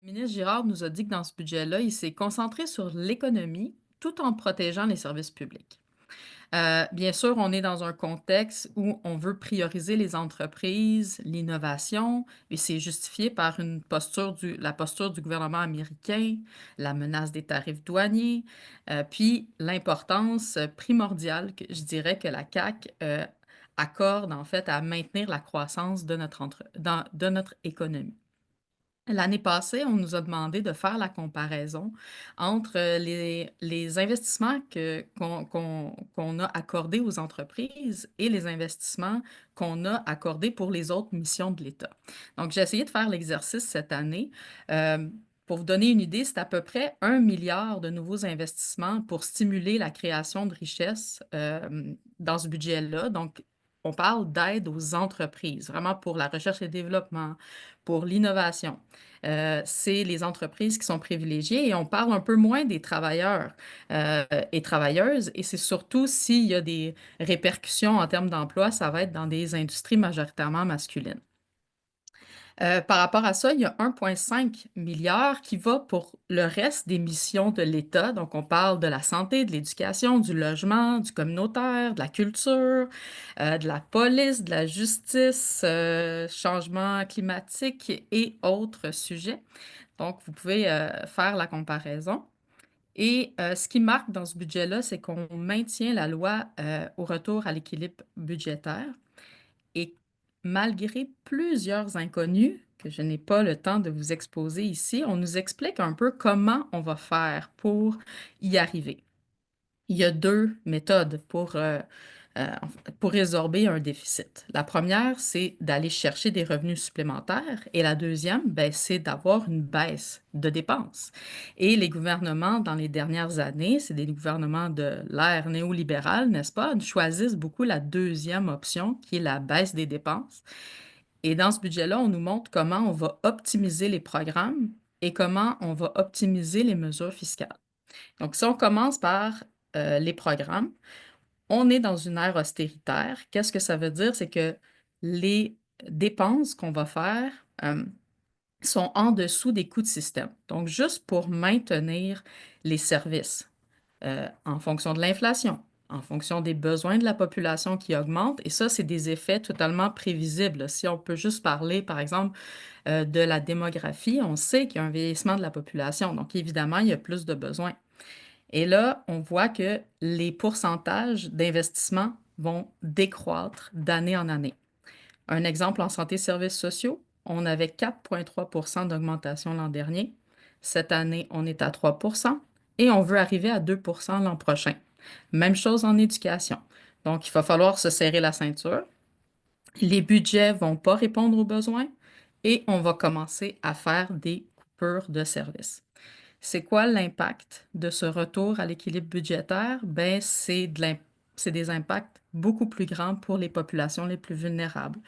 Le ministre Girard nous a dit que dans ce budget-là, il s'est concentré sur l'économie tout en protégeant les services publics. Bien sûr, on est dans un contexte où on veut prioriser les entreprises, l'innovation, et c'est justifié par la posture du gouvernement américain, la menace des tarifs douaniers, puis l'importance primordiale que je dirais que la CAQ accorde en fait à maintenir la croissance de notre économie. L'année passée, on nous a demandé de faire la comparaison entre les investissements qu'on a accordés aux entreprises et les investissements qu'on a accordés pour les autres missions de l'État. Donc, j'ai essayé de faire l'exercice cette année. Euh, pour vous donner une idée, c'est à peu près 1 milliard de nouveaux investissements pour stimuler la création de richesses dans ce budget-là. Donc, on parle d'aide aux entreprises, vraiment pour la recherche et développement, pour l'innovation. C'est les entreprises qui sont privilégiées et on parle un peu moins des travailleurs et travailleuses et c'est surtout s'il y a des répercussions en termes d'emploi, ça va être dans des industries majoritairement masculines. Par rapport à ça, il y a 1,5 milliard qui va pour le reste des missions de l'État. Donc, on parle de la santé, de l'éducation, du logement, du communautaire, de la culture, de la police, de la justice, changement climatique et autres sujets. Donc, vous pouvez faire la comparaison. Et ce qui marque dans ce budget-là, c'est qu'on maintient la loi au retour à l'équilibre budgétaire. Et malgré plusieurs inconnus que je n'ai pas le temps de vous exposer ici, on nous explique un peu comment on va faire pour y arriver. Il y a deux méthodes pour résorber un déficit. La première, c'est d'aller chercher des revenus supplémentaires et la deuxième, ben, c'est d'avoir une baisse de dépenses. Et les gouvernements, dans les dernières années, c'est des gouvernements de l'ère néolibérale, n'est-ce pas, choisissent beaucoup la deuxième option, qui est la baisse des dépenses. Et dans ce budget-là, on nous montre comment on va optimiser les programmes et comment on va optimiser les mesures fiscales. Donc, si on commence par les programmes, on est dans une ère austéritaire. Qu'est-ce que ça veut dire? C'est que les dépenses qu'on va faire sont en dessous des coûts de système. Donc, juste pour maintenir les services en fonction de l'inflation, en fonction des besoins de la population qui augmentent. Et ça, c'est des effets totalement prévisibles. Si on peut juste parler, par exemple, de la démographie, on sait qu'il y a un vieillissement de la population. Donc, évidemment, il y a plus de besoins. Et là, on voit que les pourcentages d'investissement vont décroître d'année en année. Un exemple en santé et services sociaux, on avait 4,3 d'augmentation l'an dernier. Cette année, on est à 3 et on veut arriver à 2 l'an prochain. Même chose en éducation. Donc, il va falloir se serrer la ceinture. Les budgets ne vont pas répondre aux besoins et on va commencer à faire des coupures de services. C'est quoi l'impact de ce retour à l'équilibre budgétaire? Ben, c'est des impacts beaucoup plus grands pour les populations les plus vulnérables.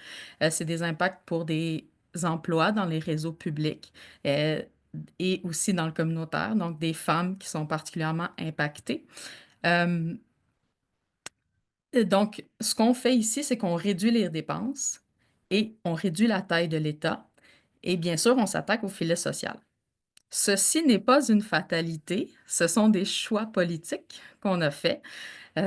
C'est des impacts pour des emplois dans les réseaux publics euh, et aussi dans le communautaire, donc des femmes qui sont particulièrement impactées. Euh, donc, ce qu'on fait ici, c'est qu'on réduit les dépenses et on réduit la taille de l'État et bien sûr, on s'attaque au filet social. Ceci n'est pas une fatalité, ce sont des choix politiques qu'on a faits. Tu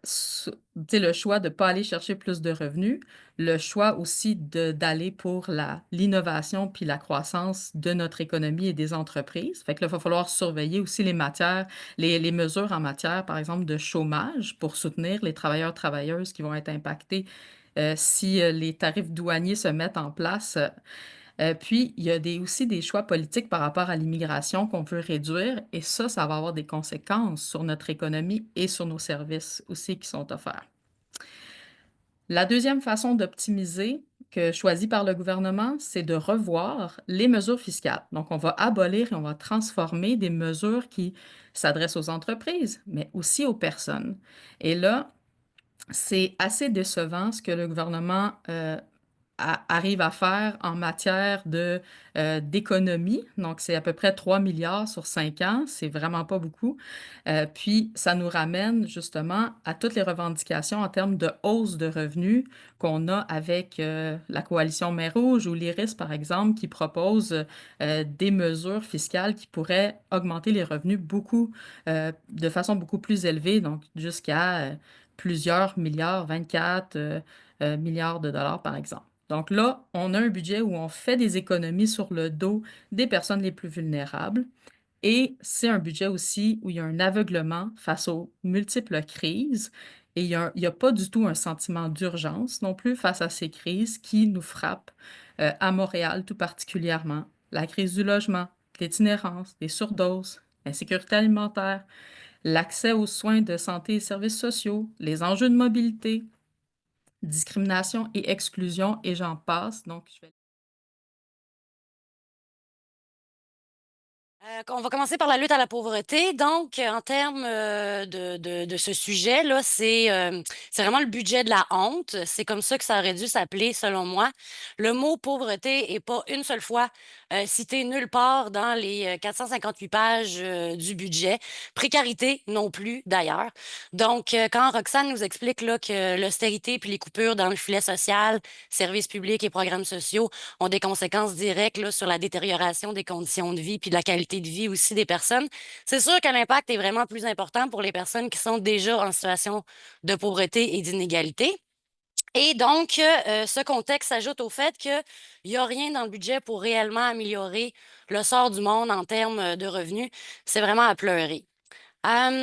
sais, le choix de ne pas aller chercher plus de revenus, le choix aussi d'aller pour l'innovation puis la croissance de notre économie et des entreprises. Fait que là, il va falloir surveiller aussi les matières, les mesures en matière, par exemple, de chômage pour soutenir les travailleurs, travailleuses qui vont être impactés si les tarifs douaniers se mettent en place. Puis, il y a aussi des choix politiques par rapport à l'immigration qu'on veut réduire, et ça va avoir des conséquences sur notre économie et sur nos services aussi qui sont offerts. La deuxième façon d'optimiser choisie par le gouvernement, c'est de revoir les mesures fiscales. Donc, on va abolir et on va transformer des mesures qui s'adressent aux entreprises, mais aussi aux personnes. Et là, c'est assez décevant ce que le gouvernement arrive à faire en matière d'économie. Donc, c'est à peu près 3 milliards sur 5 ans. C'est vraiment pas beaucoup. Puis, ça nous ramène justement à toutes les revendications en termes de hausse de revenus qu'on a avec la coalition Mer Rouge ou l'IRIS, par exemple, qui propose des mesures fiscales qui pourraient augmenter les revenus de façon beaucoup plus élevée, donc jusqu'à plusieurs milliards, 24 milliards de dollars, par exemple. Donc là, on a un budget où on fait des économies sur le dos des personnes les plus vulnérables. Et c'est un budget aussi où il y a un aveuglement face aux multiples crises. Et il y a pas du tout un sentiment d'urgence non plus face à ces crises qui nous frappent à Montréal tout particulièrement. La crise du logement, l'itinérance, les surdoses, l'insécurité alimentaire, l'accès aux soins de santé et services sociaux, les enjeux de mobilité, discrimination et exclusion, et j'en passe. Donc, je vais... On va commencer par la lutte à la pauvreté. Donc, en termes de ce sujet-là, c'est vraiment le budget de la honte. C'est comme ça que ça aurait dû s'appeler, selon moi. Le mot pauvreté est pas une seule fois cité nulle part dans les 458 pages du budget. Précarité non plus, d'ailleurs. Donc, quand Roxane nous explique là, que l'austérité puis les coupures dans le filet social, services publics et programmes sociaux ont des conséquences directes là, sur la détérioration des conditions de vie puis de la qualité de vie aussi des personnes. C'est sûr que l'impact est vraiment plus important pour les personnes qui sont déjà en situation de pauvreté et d'inégalité. Et donc, ce contexte s'ajoute au fait qu'il n'y a rien dans le budget pour réellement améliorer le sort du monde en termes de revenus. C'est vraiment à pleurer.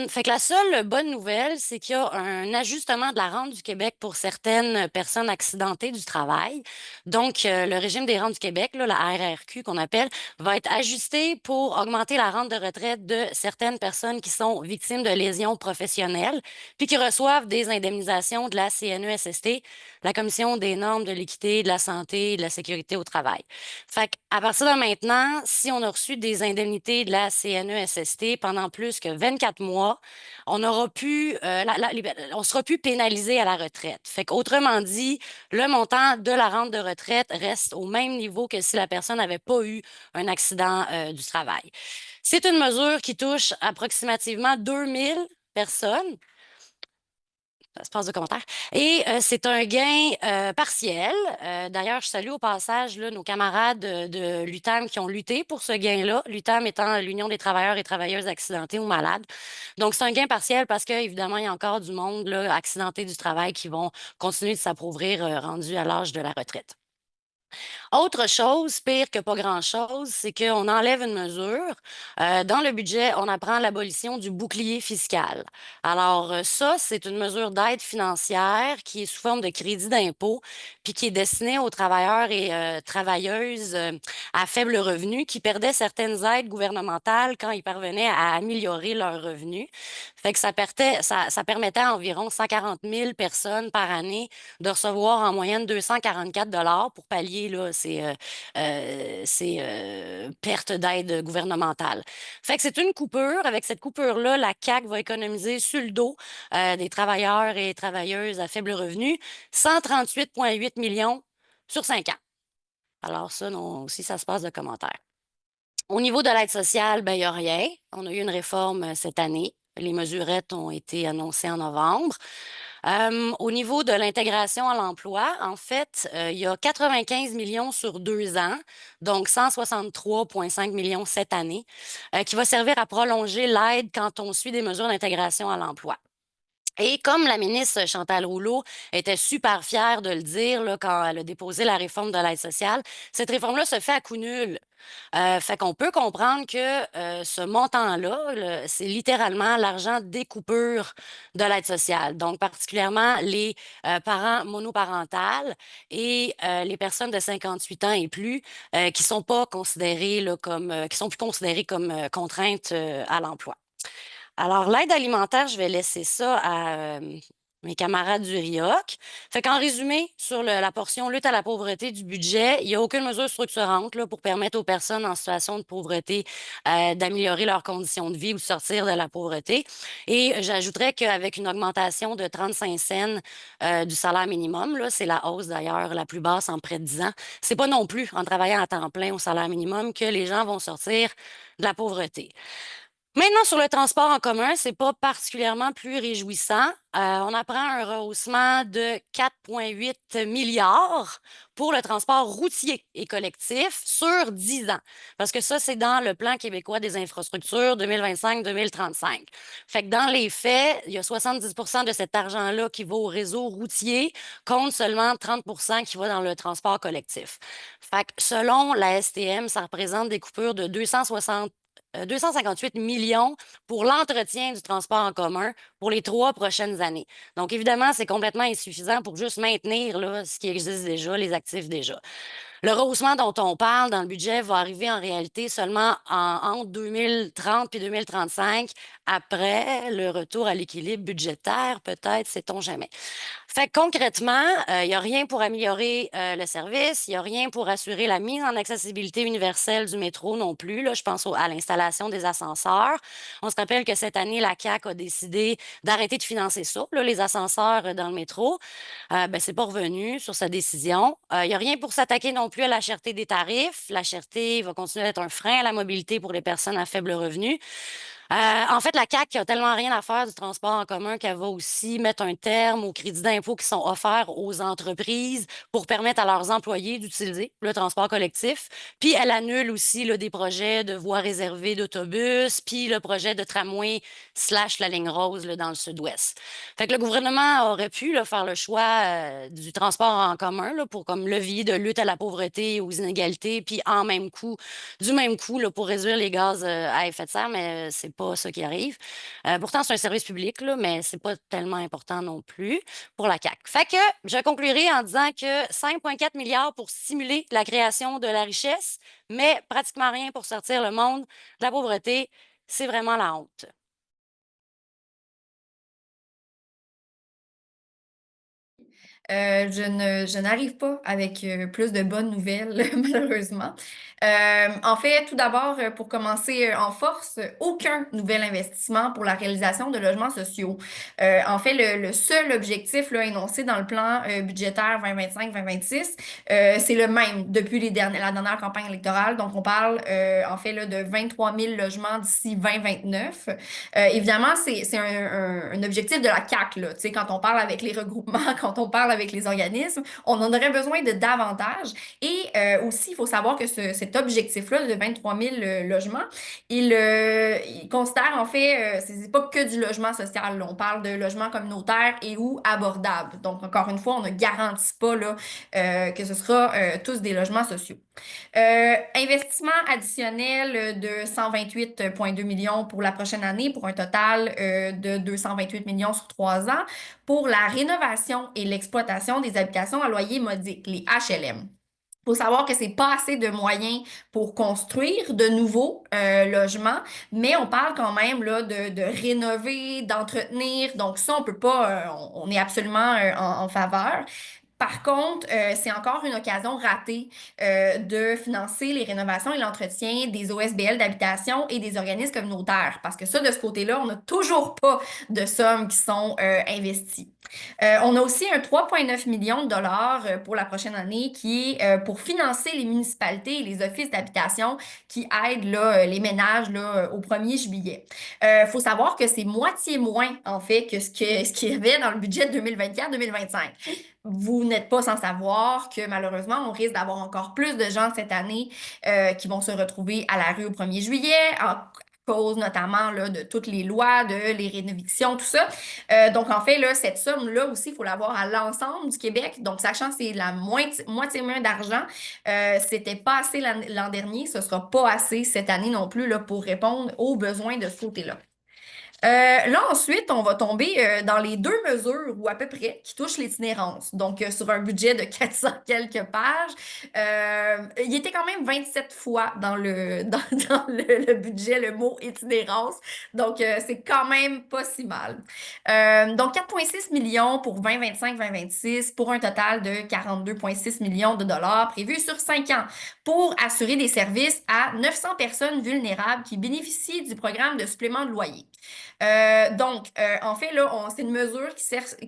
Fait que la seule bonne nouvelle, c'est qu'il y a un ajustement de la rente du Québec pour certaines personnes accidentées du travail. Donc, le régime des rentes du Québec, là, la RRQ qu'on appelle, va être ajusté pour augmenter la rente de retraite de certaines personnes qui sont victimes de lésions professionnelles, puis qui reçoivent des indemnisations de la CNESST, la Commission des normes de l'équité, de la santé et de la sécurité au travail. Fait qu'à partir de maintenant, si on a reçu des indemnités de la CNESST pendant plus que 24 mois, on aura pu, on sera plus pénalisé à la retraite. Fait qu'autrement dit, le montant de la rente de retraite reste au même niveau que si la personne n'avait pas eu un accident du travail. C'est une mesure qui touche approximativement 2000 personnes. Espace de commentaires. Et c'est un gain partiel. D'ailleurs, je salue au passage là, nos camarades de l'UTAM qui ont lutté pour ce gain-là. L'UTAM étant l'Union des travailleurs et travailleuses accidentés ou malades. Donc, c'est un gain partiel parce qu'évidemment, il y a encore du monde là, accidenté du travail qui vont continuer de s'appauvrir rendu à l'âge de la retraite. Autre chose, pire que pas grand-chose, c'est qu'on enlève une mesure. Dans le budget, on apprend l'abolition du bouclier fiscal. Alors, ça, c'est une mesure d'aide financière qui est sous forme de crédit d'impôt, puis qui est destinée aux travailleurs et travailleuses à faible revenu qui perdaient certaines aides gouvernementales quand ils parvenaient à améliorer leurs revenus. Fait que ça permettait à environ 140 000 personnes par année de recevoir en moyenne 244 $ pour pallier là, ces pertes d'aide gouvernementale. Fait que c'est une coupure. Avec cette coupure-là, la CAQ va économiser sur le dos des travailleurs et travailleuses à faible revenu 138,8 millions sur 5 ans. Alors ça, non, aussi, ça se passe de commentaires. Au niveau de l'aide sociale, ben, il n'y a rien. On a eu une réforme cette année. Les mesurettes ont été annoncées en novembre. Au niveau de l'intégration à l'emploi, en fait, il y a 95 millions sur 2 ans, donc 163,5 millions cette année, qui va servir à prolonger l'aide quand on suit des mesures d'intégration à l'emploi. Et comme la ministre Chantal Rouleau était super fière de le dire là, quand elle a déposé la réforme de l'aide sociale, cette réforme-là se fait à coup nul. Fait qu'on peut comprendre que ce montant-là, c'est littéralement l'argent des coupures de l'aide sociale. Donc, particulièrement les parents monoparentales et les personnes de 58 ans et plus qui sont pas considérées là, qui sont plus considérées comme contraintes à l'emploi. Alors, l'aide alimentaire, je vais laisser ça mes camarades du RIOC. Fait qu'en résumé, sur la portion lutte à la pauvreté du budget, il n'y a aucune mesure structurante là, pour permettre aux personnes en situation de pauvreté d'améliorer leurs conditions de vie ou de sortir de la pauvreté. Et j'ajouterais qu'avec une augmentation de 35 cents du salaire minimum, là, c'est la hausse d'ailleurs la plus basse en près de 10 ans, c'est pas non plus en travaillant à temps plein au salaire minimum que les gens vont sortir de la pauvreté. Maintenant, sur le transport en commun, c'est pas particulièrement plus réjouissant. On apprend un rehaussement de 4,8 milliards pour le transport routier et collectif sur 10 ans. Parce que ça, c'est dans le plan québécois des infrastructures 2025-2035. Fait que dans les faits, il y a 70 de cet argent-là qui va au réseau routier, contre seulement 30 qui va dans le transport collectif. Fait que selon la STM, ça représente des coupures de 258 millions pour l'entretien du transport en commun pour les 3 prochaines années. Donc, évidemment, c'est complètement insuffisant pour juste maintenir là, ce qui existe déjà, les actifs déjà. Le rehaussement dont on parle dans le budget va arriver en réalité seulement entre 2030 et 2035, après le retour à l'équilibre budgétaire, peut-être, sait-on jamais. Fait que concrètement, il n'y a rien pour améliorer le service, il n'y a rien pour assurer la mise en accessibilité universelle du métro non plus. Là, je pense à l'installation des ascenseurs. On se rappelle que cette année, la CAQ a décidé d'arrêter de financer ça, là, les ascenseurs dans le métro. Ben, c'est pas revenu sur sa décision. Il n'y a rien pour s'attaquer non plus à la cherté des tarifs. La cherté va continuer d'être un frein à la mobilité pour les personnes à faible revenu. En fait, la CAQ a tellement rien à faire du transport en commun qu'elle va aussi mettre un terme aux crédits d'impôt qui sont offerts aux entreprises pour permettre à leurs employés d'utiliser le transport collectif. Puis elle annule aussi là, des projets de voies réservées d'autobus, puis le projet de tramway slash la ligne rose là, dans le sud-ouest. Fait que le gouvernement aurait pu là, faire le choix du transport en commun là, pour comme levier de lutte à la pauvreté et aux inégalités, puis du même coup là, pour réduire les gaz à effet de serre, mais c'est pas ça qui arrive. Pourtant, c'est un service public, là, mais c'est pas tellement important non plus pour la CAQ. Fait que je conclurai en disant que 5,4 milliards pour stimuler la création de la richesse, mais pratiquement rien pour sortir le monde de la pauvreté. C'est vraiment la honte. Je n'arrive pas avec plus de bonnes nouvelles, malheureusement. En fait, tout d'abord, pour commencer en force, aucun nouvel investissement pour la réalisation de logements sociaux. En fait, le seul objectif là, énoncé dans le plan budgétaire 2025-2026, c'est le même depuis la dernière campagne électorale. Donc, on parle en fait là, de 23 000 logements d'ici 2029. Évidemment, c'est un objectif de la CAQ, là. Tu sais, quand on parle avec les regroupements, quand on parle avec les organismes, on en aurait besoin de davantage. Et aussi, il faut savoir que cet objectif-là de 23 000 logements, il considère en fait, c'est pas que du logement social, là. On parle de logement communautaire et ou abordable. Donc, encore une fois, on ne garantit pas là, que ce sera tous des logements sociaux. Investissement additionnel de 128,2 millions pour la prochaine année pour un total de 228 millions sur 3 ans pour la rénovation et l'exploitation des habitations à loyer modique, les HLM. Il faut savoir que c'est pas assez de moyens pour construire de nouveaux logements, mais on parle quand même là, de rénover, d'entretenir. Donc ça, on peut pas, on est absolument en faveur. Par contre, c'est encore une occasion ratée de financer les rénovations et l'entretien des OSBL d'habitation et des organismes communautaires. Parce que ça, de ce côté-là, on n'a toujours pas de sommes qui sont investies. On a aussi un 3,9 millions de dollars pour la prochaine année qui est pour financer les municipalités et les offices d'habitation qui aident là, les ménages là, au 1er juillet. Il faut savoir que c'est moitié moins, en fait, que ce qu'il y avait dans le budget 2024-2025. Vous n'êtes pas sans savoir que malheureusement, on risque d'avoir encore plus de gens cette année qui vont se retrouver à la rue au 1er juillet, en cause notamment là, de toutes les lois, de les rénovictions, tout ça. Donc, en fait, là, cette somme-là aussi, il faut l'avoir à l'ensemble du Québec. Donc, sachant que c'est la moitié moins d'argent, c'était pas assez l'an dernier, ce sera pas assez cette année non plus là, pour répondre aux besoins de ce côté-là. Là, ensuite, on va tomber dans les deux mesures, ou à peu près, qui touchent l'itinérance. Donc, sur un budget de 400 quelques pages, il était quand même 27 fois dans dans le budget, le mot itinérance. Donc, c'est quand même pas si mal. Donc, 4,6 millions pour 2025-2026 pour un total de 42,6 millions de dollars prévus sur 5 ans pour assurer des services à 900 personnes vulnérables qui bénéficient du programme de supplément de loyer. En fait, là, c'est une mesure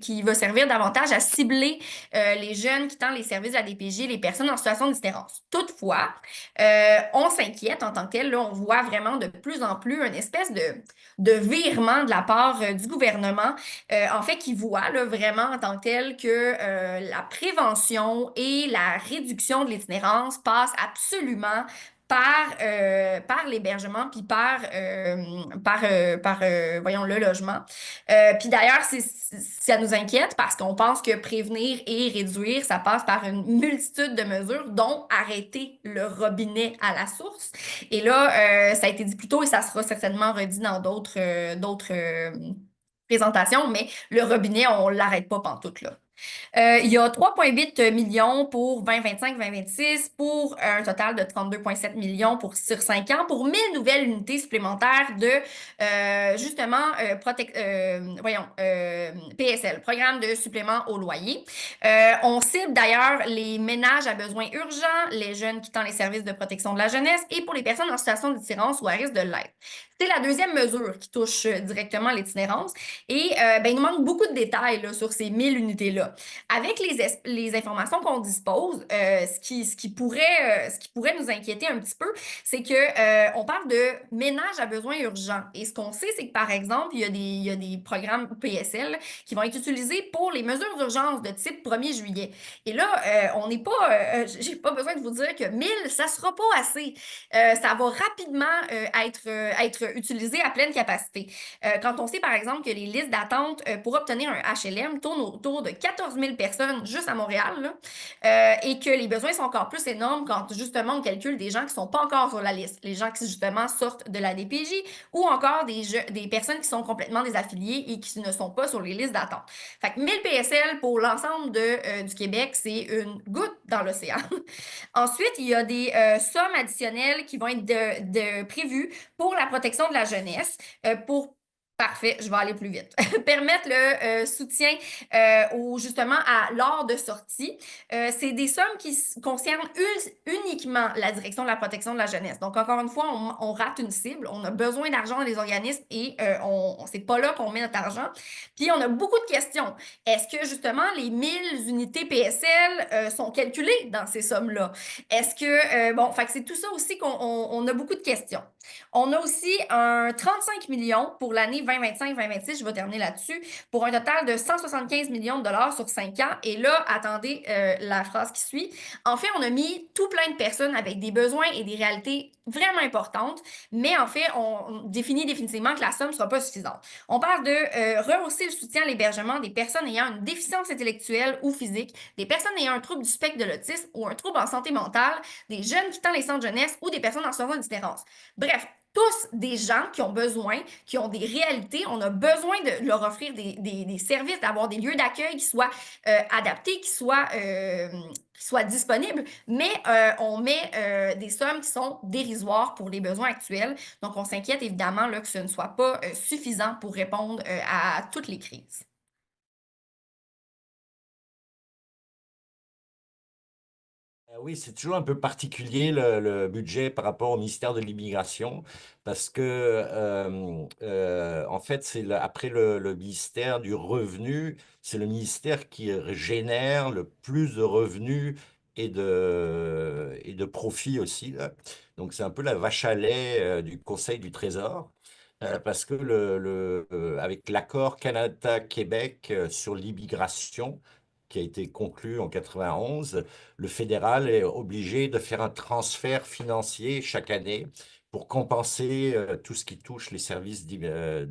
qui va servir davantage à cibler les jeunes quittant les services de la DPJ, les personnes en situation d'itinérance. Toutefois, on s'inquiète en tant que tel. Là, on voit vraiment de plus en plus une espèce de virement de la part du gouvernement, en fait, qui voit là, vraiment en tant que tel que la prévention et la réduction de l'itinérance passent absolument par l'hébergement puis voyons, le logement. Puis d'ailleurs, ça nous inquiète parce qu'on pense que prévenir et réduire, ça passe par une multitude de mesures, dont arrêter le robinet à la source. Et là, ça a été dit plus tôt et ça sera certainement redit dans d'autres présentations, mais le robinet, on ne l'arrête pas pantoute, là. Il y a 3,8 millions pour 2025-2026 pour un total de 32,7 millions sur 5 ans pour 1000 nouvelles unités supplémentaires de justement PSL, Programme de supplément au loyer. On cible d'ailleurs les ménages à besoins urgents, les jeunes quittant les services de protection de la jeunesse et pour les personnes en situation d'itinérance ou à risque de l'être. C'est la deuxième mesure qui touche directement l'itinérance. Et ben, il nous manque beaucoup de détails là, sur ces 1000 unités-là. Avec les informations qu'on dispose, ce qui pourrait nous inquiéter un petit peu, c'est que on parle de ménages à besoins urgents. Et ce qu'on sait, c'est que par exemple, il y a des programmes PSL qui vont être utilisés pour les mesures d'urgence de type 1er juillet. Et là, on n'est pas, j'ai pas besoin de vous dire que 1000, ça sera pas assez. Ça va rapidement être utilisé à pleine capacité. Quand on sait, par exemple, que les listes d'attente pour obtenir un HLM tournent autour de 14 000 personnes juste à Montréal, là, et que les besoins sont encore plus énormes quand, justement, on calcule des gens qui ne sont pas encore sur la liste, les gens qui, justement, sortent de la DPJ ou encore des personnes qui sont complètement désaffiliées et qui ne sont pas sur les listes d'attente. Fait que 1000 PSL pour l'ensemble du Québec, c'est une goutte dans l'océan. Ensuite, il y a des sommes additionnelles qui vont être prévues pour la protection de la jeunesse, pour Parfait, je vais aller plus vite. Permettre le soutien justement à l'ordre de sortie. C'est des sommes qui concernent uniquement la direction de la protection de la jeunesse. Donc, encore une fois, on rate une cible. On a besoin d'argent dans les organismes et c'est pas là qu'on met notre argent. Puis, on a beaucoup de questions. Est-ce que justement les 1000 unités PSL sont calculées dans ces sommes-là? Est-ce que, fait que c'est tout ça aussi qu'on a beaucoup de questions. On a aussi un 35 millions pour l'année 2025-2026, je vais terminer là-dessus, pour un total de 175 millions de dollars sur 5 ans. Et là, attendez la phrase qui suit. En fait, on a mis tout plein de personnes avec des besoins et des réalités vraiment importantes, mais en fait, on définit définitivement que la somme ne sera pas suffisante. On parle de rehausser le soutien à l'hébergement des personnes ayant une déficience intellectuelle ou physique, des personnes ayant un trouble du spectre de l'autisme ou un trouble en santé mentale, des jeunes quittant les centres de jeunesse ou des personnes en situation d'itinérance. Bref, tous des gens qui ont besoin, qui ont des réalités. On a besoin de leur offrir des services, d'avoir des lieux d'accueil qui soient adaptés, qui soient disponibles, mais on met des sommes qui sont dérisoires pour les besoins actuels. Donc, on s'inquiète évidemment là, que ce ne soit pas suffisant pour répondre à toutes les crises. Oui, c'est toujours un peu particulier le budget par rapport au ministère de l'Immigration parce que, en fait, après le ministère du Revenu, c'est le ministère qui génère le plus de revenus et de profits aussi, là. Donc, c'est un peu la vache à lait du Conseil du Trésor. Parce que avec l'accord Canada-Québec sur l'immigration, qui a été conclu en 91, le fédéral est obligé de faire un transfert financier chaque année pour compenser tout ce qui touche les services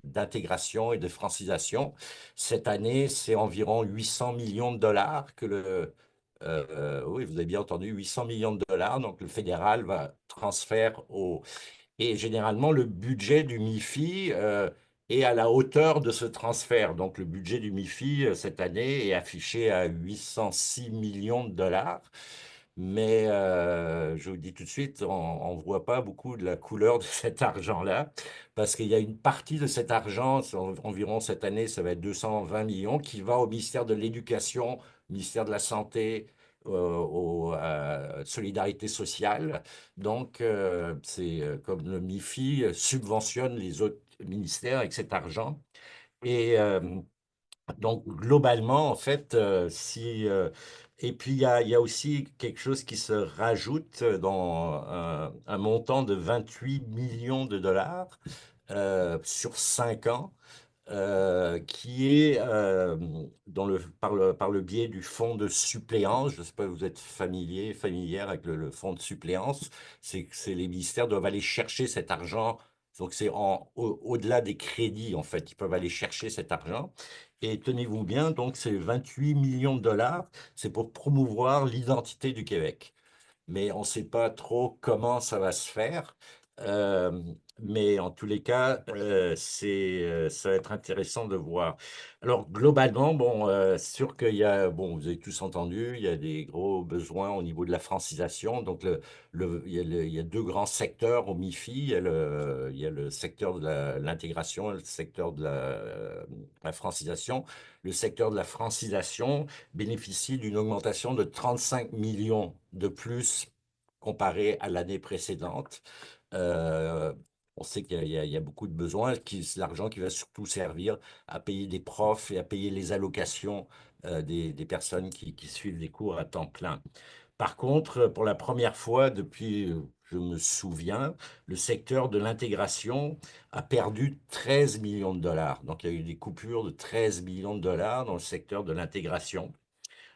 d'intégration et de francisation. Cette année, c'est environ 800 millions de dollars oui, vous avez bien entendu, 800 millions de dollars. Donc, le fédéral va transférer et généralement, le budget du MIFI et à la hauteur de ce transfert. Donc le budget du MIFI cette année est affiché à 806 millions de dollars. Mais je vous dis tout de suite, on ne voit pas beaucoup de la couleur de cet argent-là, parce qu'il y a une partie de cet argent, environ cette année, ça va être 220 millions, qui va au ministère de l'Éducation, au ministère de la Santé, au Solidarité sociale. Donc, c'est comme le MIFI subventionne les autres ministères avec cet argent. Et donc, globalement, en fait, et puis, il y a aussi quelque chose qui se rajoute dans un montant de 28 millions de dollars sur 5 ans, qui est par le biais du fonds de suppléance. Je ne sais pas, vous êtes familière avec le fonds de suppléance. C'est les ministères doivent aller chercher cet argent. Donc, c'est au-delà des crédits, en fait. Ils peuvent aller chercher cet argent. Et tenez-vous bien, donc, c'est 28 millions de dollars. C'est pour promouvoir l'identité du Québec, mais on ne sait pas trop comment ça va se faire. Euh, mais en tous les cas, ça va être intéressant de voir. Alors, globalement, bon, sûr qu'il y a, bon, vous avez tous entendu, il y a des gros besoins au niveau de la francisation. Donc, il y a deux grands secteurs au MIFI. Il y a le secteur de l'intégration et le secteur de la francisation. Le secteur de la francisation bénéficie d'une augmentation de 35 millions de plus comparé à l'année précédente. Euh, on sait qu'il y a beaucoup de besoins, c'est l'argent qui va surtout servir à payer des profs et à payer les allocations des personnes qui suivent des cours à temps plein. Par contre, pour la première fois depuis, je me souviens, le secteur de l'intégration a perdu 13 millions de dollars. Donc, il y a eu des coupures de 13 millions de dollars dans le secteur de l'intégration,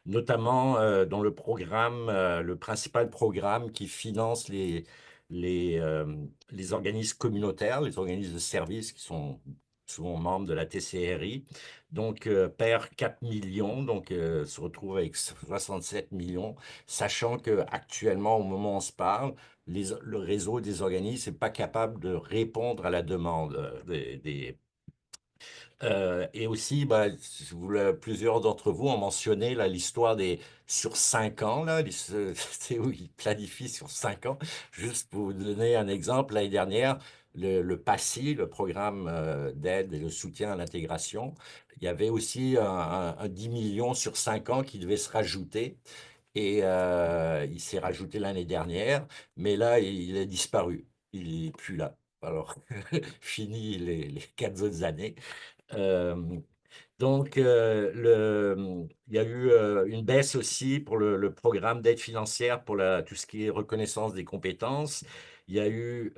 notamment dans le programme, le principal programme qui finance les, euh, les organismes communautaires, les organismes de services qui sont souvent membres de la TCRI. Donc, perd 4 millions, donc se retrouve avec 67 millions, sachant qu'actuellement, au moment où on se parle, le réseau des organismes n'est pas capable de répondre à la demande et aussi, bah, plusieurs d'entre vous ont mentionné là, l'histoire des sur 5 ans, là, c'est où ils planifient sur 5 ans. Juste pour vous donner un exemple, l'année dernière, le PACI, le programme d'aide et de soutien à l'intégration, il y avait aussi un 10 millions sur 5 ans qui devait se rajouter. Et il s'est rajouté l'année dernière, mais là, il a disparu. Il n'est plus là. Alors, fini les 4 autres années. Euh, donc, il y a eu une baisse aussi pour le programme d'aide financière pour tout ce qui est reconnaissance des compétences. Il y a eu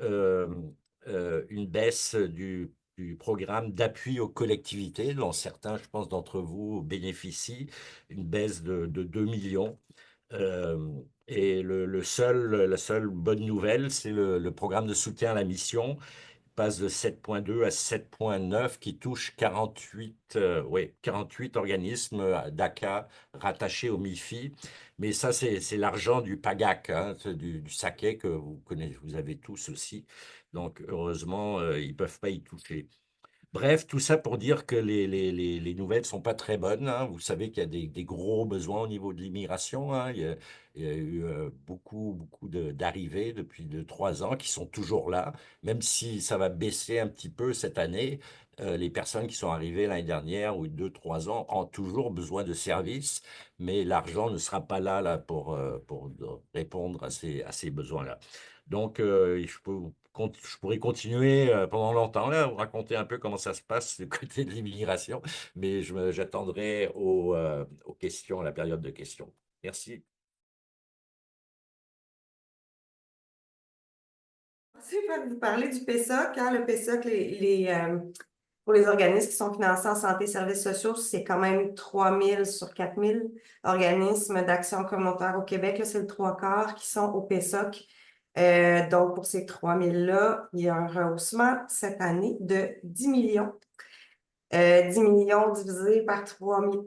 une baisse du programme d'appui aux collectivités, dont certains, je pense, d'entre vous bénéficient, une baisse de 2 millions. Euh, et la seule bonne nouvelle, c'est le programme de soutien à la mission passe de 7,2 à 7,9 qui touche 48, ouais, 48 organismes d'ACA rattachés au MIFI. Mais ça, c'est l'argent du PAGAC, hein, du saquet que vous connaissez, vous avez tous aussi. Donc, heureusement, ils ne peuvent pas y toucher. Bref, tout ça pour dire que les nouvelles ne sont pas très bonnes, hein. Vous savez qu'il y a des gros besoins au niveau de l'immigration, hein. Il y a eu beaucoup d'arrivées depuis 2, 3 ans qui sont toujours là, même si ça va baisser un petit peu cette année. Les personnes qui sont arrivées l'année dernière ou 2, 3 ans ont toujours besoin de services, mais l'argent ne sera pas là pour répondre à ces besoins-là. Donc, je pourrais continuer pendant longtemps là, vous raconter un peu comment ça se passe du côté de l'immigration, mais j'attendrai aux questions, à la période de questions. Merci. Vous parlez du PSOC, hein, le PSOC, pour les organismes qui sont financés en santé et services sociaux, c'est quand même 3000 sur 4000 organismes d'action communautaire au Québec. Là, c'est le 3/4 qui sont au PSOC. Donc, pour ces 3000-là, il y a un rehaussement cette année de 10 millions. 10 millions divisé par 3000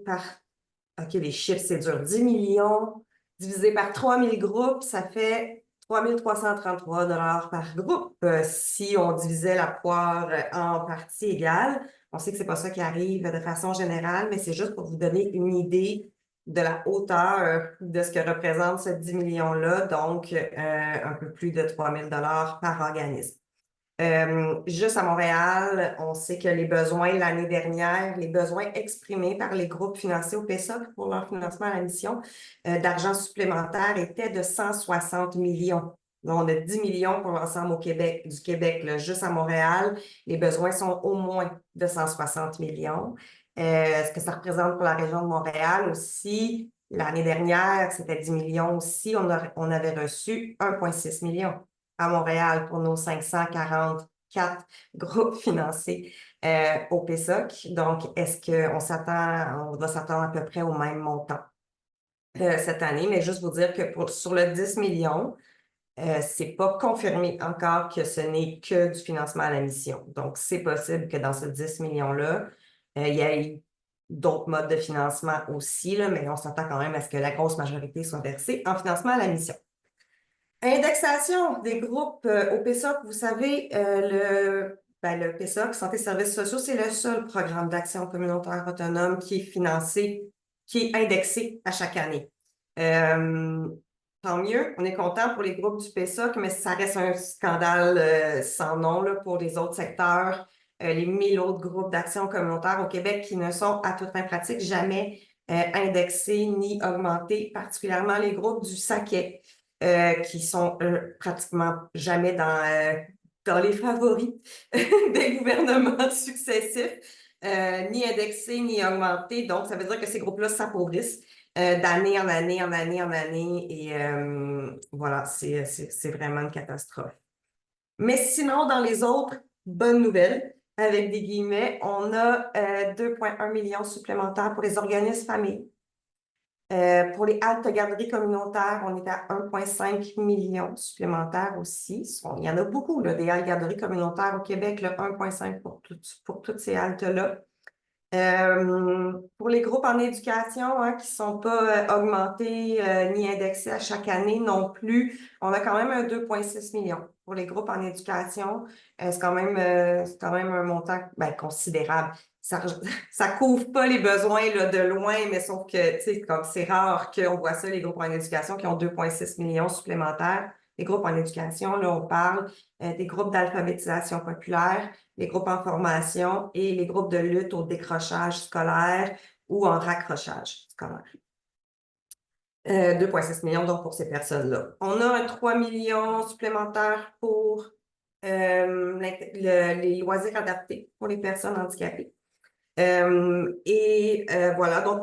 OK, les chiffres, c'est dur. 10 millions divisé par 3000 groupes, ça fait 3 333 $ par groupe. Si on divisait la poire en parties égales, on sait que c'est pas ça qui arrive de façon générale, mais c'est juste pour vous donner une idée de la hauteur de ce que représente ce 10 millions-là, donc un peu plus de 3 000 $ par organisme. Juste à Montréal, on sait que les besoins l'année dernière, les besoins exprimés par les groupes financiers au PESOC pour leur financement à la mission d'argent supplémentaire étaient de 160 millions. Donc, on a 10 millions pour l'ensemble du Québec. Là. Juste à Montréal, les besoins sont au moins de 160 millions. Ce que ça représente pour la région de Montréal aussi, l'année dernière, c'était 10 millions aussi. On avait reçu 1,6 million à Montréal pour nos 544 groupes financés au PESOC. Donc, est-ce qu'on va s'attendre à peu près au même montant cette année? Mais juste vous dire que sur le 10 millions, c'est pas confirmé encore que ce n'est que du financement à la mission. Donc, c'est possible que dans ce 10 millions-là, il y ait d'autres modes de financement aussi, là, mais on s'attend quand même à ce que la grosse majorité soit versée en financement à la mission. Indexation des groupes au PESOC, vous savez, le PESOC, Santé Services sociaux, c'est le seul programme d'action communautaire autonome qui est financé, qui est indexé à chaque année. Tant mieux, on est content pour les groupes du PESOC, mais ça reste un scandale sans nom là, pour les autres secteurs, les 1000 autres groupes d'action communautaire au Québec qui ne sont à toute fin pratique jamais indexés ni augmentés, particulièrement les groupes du SAQET. Qui sont pratiquement jamais dans les favoris des gouvernements successifs, ni indexés, ni augmentés. Donc, ça veut dire que ces groupes-là s'appauvrissent d'année en année, en année, en année. Et voilà, c'est vraiment une catastrophe. Mais sinon, dans les autres bonnes nouvelles, avec des guillemets, on a 2,1 millions supplémentaires pour les organismes familles. Pour les haltes garderies communautaires, on est à 1,5 million supplémentaires aussi. Il y en a beaucoup, là, des haltes garderies communautaires au Québec, 1,5 pour toutes ces haltes-là. Pour les groupes en éducation qui ne sont pas augmentés ni indexés à chaque année non plus, on a quand même un 2,6 millions. Pour les groupes en éducation, c'est quand même un montant considérable. Ça couvre pas les besoins là, de loin, mais sauf que, tu sais, comme c'est rare qu'on voit ça, les groupes en éducation qui ont 2,6 millions supplémentaires. Les groupes en éducation, là, on parle des groupes d'alphabétisation populaire, les groupes en formation et les groupes de lutte au décrochage scolaire ou en raccrochage scolaire. 2,6 millions donc pour ces personnes-là. On a un 3 millions supplémentaires pour les loisirs adaptés pour les personnes handicapées. Voilà, donc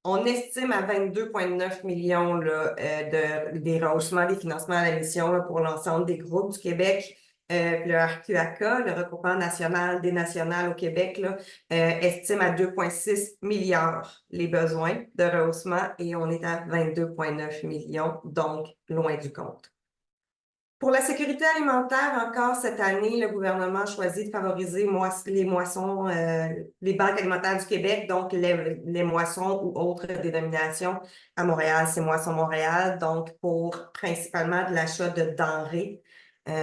on estime à 22,9 millions là, des rehaussements des financements à la mission là, pour l'ensemble des groupes du Québec. Le RQAK, le regroupement national des nationales au Québec, là, estime à 2,6 milliards les besoins de rehaussement et on est à 22,9 millions, donc loin du compte. Pour la sécurité alimentaire, encore cette année, le gouvernement a choisi de favoriser les moissons, les banques alimentaires du Québec, donc les moissons ou autres dénominations à Montréal, c'est Moisson Montréal, donc pour principalement de l'achat de denrées,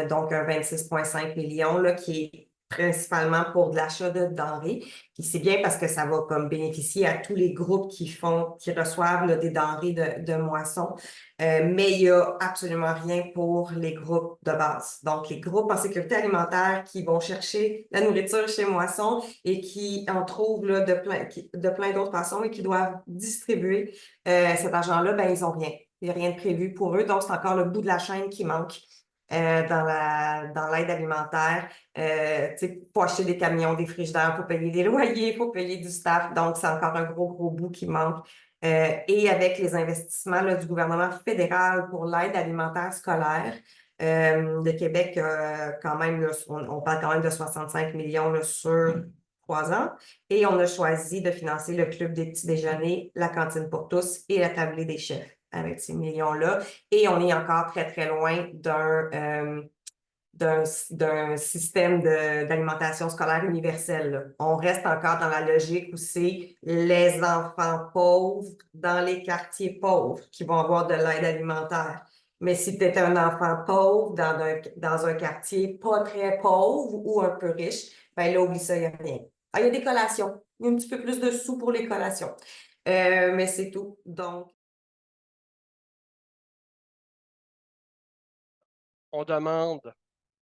donc un 26,5 millions là, qui est principalement pour de l'achat de denrées. Puis c'est bien parce que ça va comme bénéficier à tous les groupes qui reçoivent là, des denrées de moisson. Mais il n'y a absolument rien pour les groupes de base. Donc, les groupes en sécurité alimentaire qui vont chercher la nourriture chez Moisson et qui en trouvent là, de plein d'autres façons et qui doivent distribuer cet argent-là, ben ils n'ont rien. Il n'y a rien de prévu pour eux. Donc, c'est encore le bout de la chaîne qui manque. Dans l'aide alimentaire, pour acheter des camions, des frigidaires, il faut payer des loyers, il faut payer du staff, donc c'est encore un gros bout qui manque. Et avec les investissements là, du gouvernement fédéral pour l'aide alimentaire scolaire, le Québec, quand même, là, on parle quand même de 65 millions là, sur 3 ans, et on a choisi de financer le club des petits déjeuners, la cantine pour tous et la tablée des chefs avec ces millions-là. Et on est encore très loin d'un système d'alimentation scolaire universelle. Là. On reste encore dans la logique où c'est les enfants pauvres dans les quartiers pauvres qui vont avoir de l'aide alimentaire. Mais si tu es un enfant pauvre dans un quartier pas très pauvre ou un peu riche, ben là, oublie ça, il n'y a rien. Ah, il y a des collations. Il y a un petit peu plus de sous pour les collations. Mais c'est tout. Donc, on demande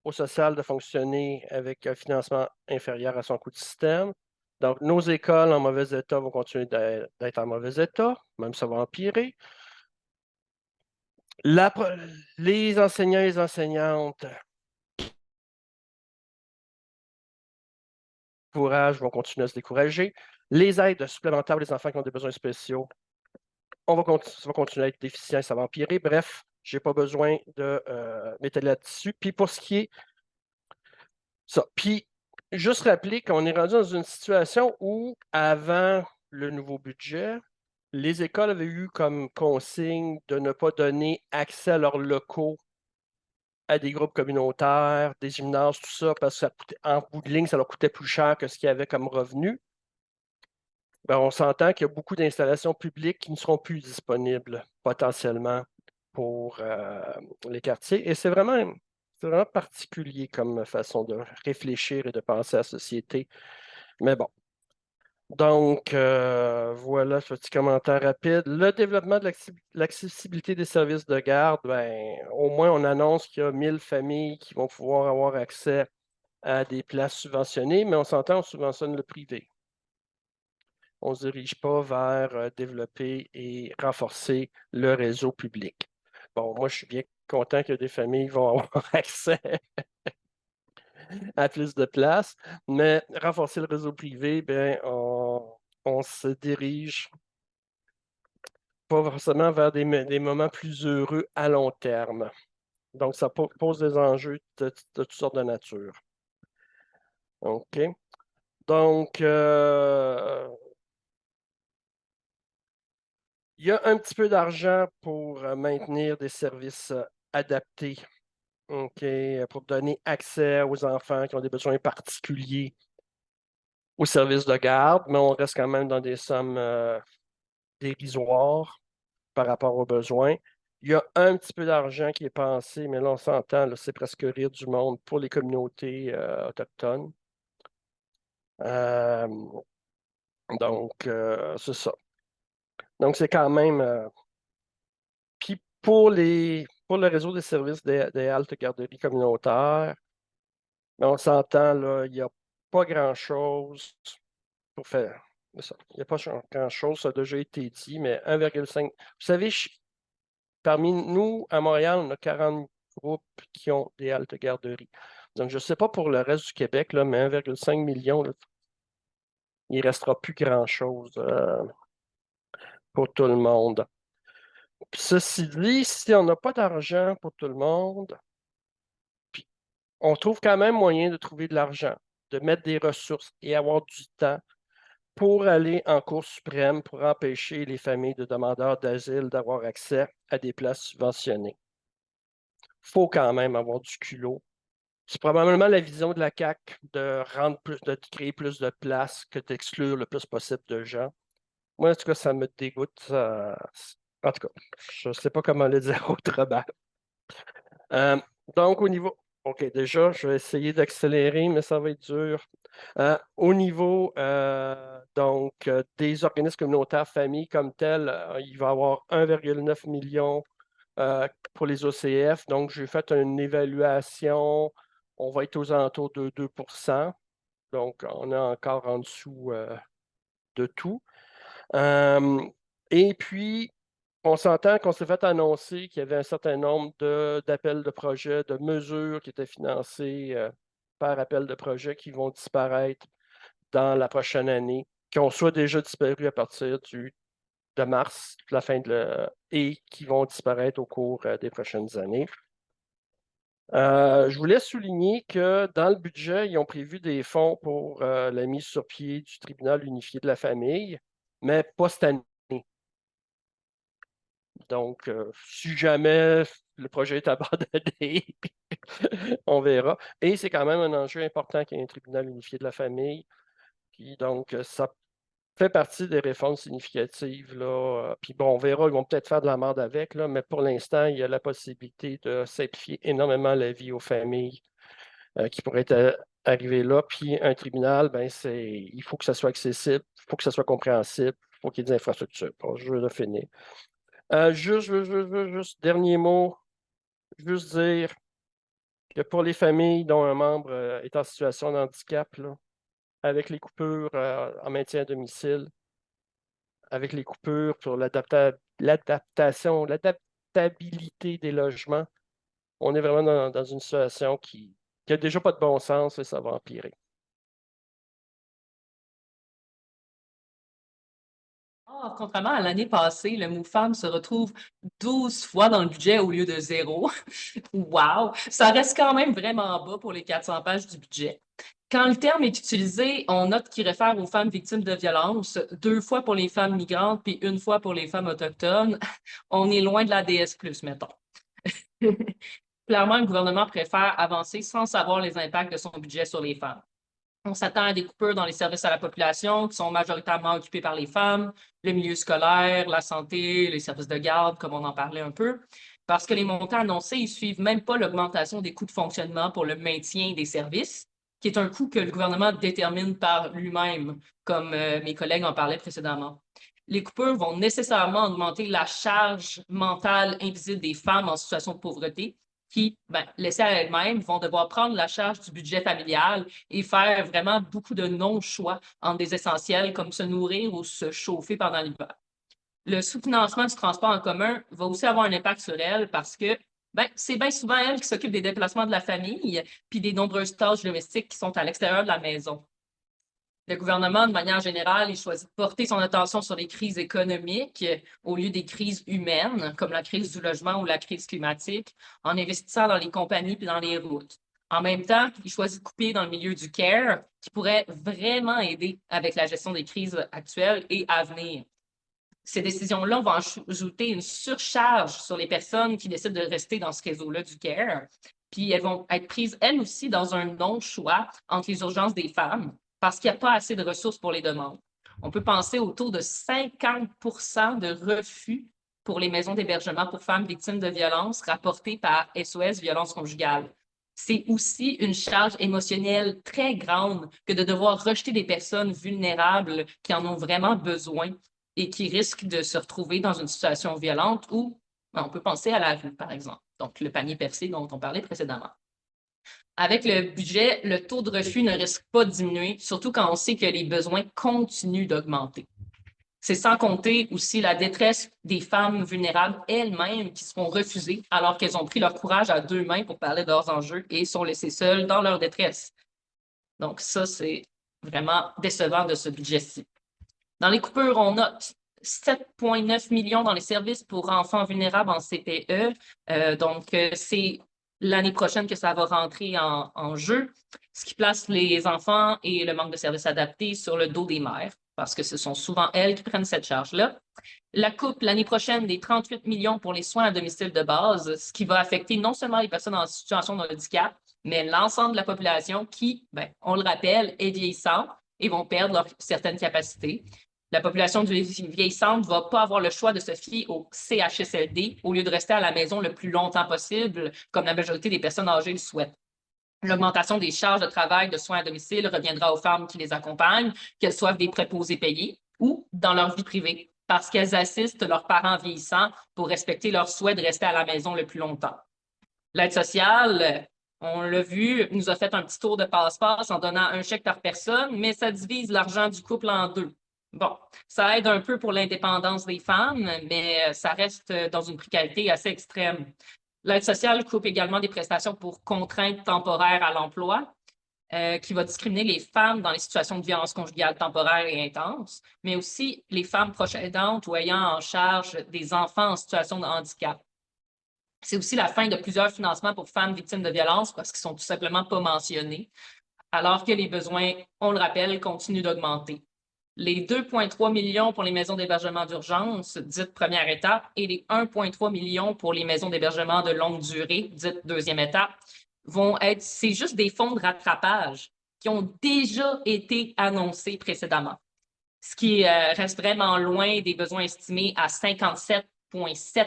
au social de fonctionner avec un financement inférieur à son coût de système. Donc, nos écoles en mauvais état vont continuer d'être en mauvais état, même ça va empirer. Les enseignants et les enseignantes vont continuer à se décourager. Les aides supplémentaires pour les enfants qui ont des besoins spéciaux, ça va continuer à être déficient, ça va empirer. Bref, je n'ai pas besoin de m'étaler là-dessus. Puis pour ce qui est ça, puis juste rappeler qu'on est rendu dans une situation où, avant le nouveau budget, les écoles avaient eu comme consigne de ne pas donner accès à leurs locaux à des groupes communautaires, des gymnases, tout ça, parce que ça coûtait, en bout de ligne, ça leur coûtait plus cher que ce qu'il y avait comme revenu. Ben, on s'entend qu'il y a beaucoup d'installations publiques qui ne seront plus disponibles potentiellement pour les quartiers. Et c'est vraiment particulier comme façon de réfléchir et de penser à la société. Mais bon. Donc, voilà ce petit commentaire rapide. Le développement de l'accessibilité des services de garde, ben, au moins on annonce qu'il y a 1000 familles qui vont pouvoir avoir accès à des places subventionnées, mais on s'entend, on subventionne le privé. On ne se dirige pas vers développer et renforcer le réseau public. Bon, moi, je suis bien content que des familles vont avoir accès à plus de places, mais renforcer le réseau privé, bien, on se dirige pas forcément vers des moments plus heureux à long terme. Donc, ça pose des enjeux de toutes sortes de nature. OK. Donc, il y a un petit peu d'argent pour maintenir des services adaptés, OK, pour donner accès aux enfants qui ont des besoins particuliers aux services de garde, mais on reste quand même dans des sommes dérisoires par rapport aux besoins. Il y a un petit peu d'argent qui est pensé, mais là, on s'entend, c'est presque rire du monde pour les communautés autochtones. Donc, c'est ça. Donc, c'est quand même. Puis pour le réseau des services des haltes garderies communautaires, mais on s'entend, là, il n'y a pas grand-chose pour faire ça. Il n'y a pas grand-chose, ça a déjà été dit, mais 1,5. Vous savez, parmi nous, à Montréal, on a 40 groupes qui ont des haltes garderies. Donc, je ne sais pas pour le reste du Québec, là, mais 1,5 million, là, il ne restera plus grand-chose pour tout le monde. Puis ceci dit, si on n'a pas d'argent pour tout le monde, puis on trouve quand même moyen de trouver de l'argent, de mettre des ressources et avoir du temps pour aller en Cour suprême pour empêcher les familles de demandeurs d'asile d'avoir accès à des places subventionnées. Il faut quand même avoir du culot. C'est probablement la vision de la CAQ de créer plus de places que d'exclure le plus possible de gens. Moi, en tout cas, ça me dégoûte. En tout cas, je ne sais pas comment le dire autrement. Donc, au niveau. OK, déjà, je vais essayer d'accélérer, mais ça va être dur. Au niveau des organismes communautaires, familles comme tels, il va y avoir 1,9 million pour les OCF. Donc, j'ai fait une évaluation. On va être aux alentours de 2 %. Donc, on est encore en dessous de tout. Et puis, on s'entend qu'on s'est fait annoncer qu'il y avait un certain nombre d'appels de projets, de mesures qui étaient financées par appel de projets qui vont disparaître dans la prochaine année, qui ont soit déjà disparu à partir de mars, la fin et qui vont disparaître au cours des prochaines années. Je voulais souligner que dans le budget, ils ont prévu des fonds pour la mise sur pied du tribunal unifié de la famille, mais pas cette année. Donc, si jamais le projet est abandonné, on verra. Et c'est quand même un enjeu important qu'il y ait un tribunal unifié de la famille. Puis donc, ça fait partie des réformes significatives, là. Puis bon, on verra, ils vont peut-être faire de l'amende avec, là, mais pour l'instant, il y a la possibilité de simplifier énormément la vie aux familles qui pourraient arriver là. Puis un tribunal, ben, il faut que ça soit accessible, il faut que ça soit compréhensible, il faut qu'il y ait des infrastructures. Bon, je vais finir. Juste, dernier mot, juste dire que pour les familles dont un membre est en situation de handicap, là, avec les coupures en maintien à domicile, avec les coupures pour l'adaptabilité des logements, on est vraiment dans une situation qui n'a déjà pas de bon sens et ça va empirer. Contrairement à l'année passée, le MOUFAM se retrouve 12 fois dans le budget au lieu de 0. Wow! Ça reste quand même vraiment bas pour les 400 pages du budget. Quand le terme est utilisé, on note qu'il réfère aux femmes victimes de violences, 2 fois pour les femmes migrantes puis 1 fois pour les femmes autochtones. On est loin de la DS+, mettons. Clairement, le gouvernement préfère avancer sans savoir les impacts de son budget sur les femmes. On s'attend à des coupures dans les services à la population qui sont majoritairement occupés par les femmes, le milieu scolaire, la santé, les services de garde, comme on en parlait un peu, parce que les montants annoncés ne suivent même pas l'augmentation des coûts de fonctionnement pour le maintien des services, qui est un coût que le gouvernement détermine par lui-même, comme mes collègues en parlaient précédemment. Les coupures vont nécessairement augmenter la charge mentale invisible des femmes en situation de pauvreté, qui, laissées à elles-mêmes, vont devoir prendre la charge du budget familial et faire vraiment beaucoup de non-choix entre des essentiels comme se nourrir ou se chauffer pendant l'hiver. Le sous-financement du transport en commun va aussi avoir un impact sur elles parce que c'est bien souvent elles qui s'occupent des déplacements de la famille puis des nombreuses tâches domestiques qui sont à l'extérieur de la maison. Le gouvernement, de manière générale, il choisit de porter son attention sur les crises économiques au lieu des crises humaines, comme la crise du logement ou la crise climatique, en investissant dans les compagnies et dans les routes. En même temps, il choisit de couper dans le milieu du care, qui pourrait vraiment aider avec la gestion des crises actuelles et à venir. Ces décisions-là vont ajouter une surcharge sur les personnes qui décident de rester dans ce réseau-là du care. Puis elles vont être prises, elles aussi, dans un non-choix entre les urgences des femmes, parce qu'il n'y a pas assez de ressources pour les demandes. On peut penser au taux de 50 de refus pour les maisons d'hébergement pour femmes victimes de violences rapportées par SOS Violence conjugale. C'est aussi une charge émotionnelle très grande que de devoir rejeter des personnes vulnérables qui en ont vraiment besoin et qui risquent de se retrouver dans une situation violente ou on peut penser à la rue, par exemple. Donc, le panier percé dont on parlait précédemment. Avec le budget, le taux de refus ne risque pas de diminuer, surtout quand on sait que les besoins continuent d'augmenter. C'est sans compter aussi la détresse des femmes vulnérables elles-mêmes qui se font refuser alors qu'elles ont pris leur courage à 2 mains pour parler de leurs enjeux et sont laissées seules dans leur détresse. Donc ça, c'est vraiment décevant de ce budget-ci. Dans les coupures, on note 7,9 millions dans les services pour enfants vulnérables en CPE. C'est l'année prochaine que ça va rentrer en jeu, ce qui place les enfants et le manque de services adaptés sur le dos des mères, parce que ce sont souvent elles qui prennent cette charge-là. La coupe l'année prochaine des 38 millions pour les soins à domicile de base, ce qui va affecter non seulement les personnes en situation de handicap, mais l'ensemble de la population qui, on le rappelle, est vieillissante et vont perdre certaines capacités. La population vieillissante ne va pas avoir le choix de se fier au CHSLD au lieu de rester à la maison le plus longtemps possible, comme la majorité des personnes âgées le souhaitent. L'augmentation des charges de travail de soins à domicile reviendra aux femmes qui les accompagnent, qu'elles soient des préposés payés ou dans leur vie privée, parce qu'elles assistent leurs parents vieillissants pour respecter leur souhait de rester à la maison le plus longtemps. L'aide sociale, on l'a vu, nous a fait un petit tour de passe-passe en donnant un chèque par personne, mais ça divise l'argent du couple en 2. Bon, ça aide un peu pour l'indépendance des femmes, mais ça reste dans une précarité assez extrême. L'aide sociale coupe également des prestations pour contraintes temporaires à l'emploi, qui va discriminer les femmes dans les situations de violence conjugale temporaire et intense, mais aussi les femmes proches aidantes ou ayant en charge des enfants en situation de handicap. C'est aussi la fin de plusieurs financements pour femmes victimes de violences parce qu'ils ne sont tout simplement pas mentionnés, alors que les besoins, on le rappelle, continuent d'augmenter. Les 2,3 millions pour les maisons d'hébergement d'urgence, dites première étape, et les 1,3 millions pour les maisons d'hébergement de longue durée, dites deuxième étape, c'est juste des fonds de rattrapage qui ont déjà été annoncés précédemment. ce qui reste vraiment loin des besoins estimés à 57,7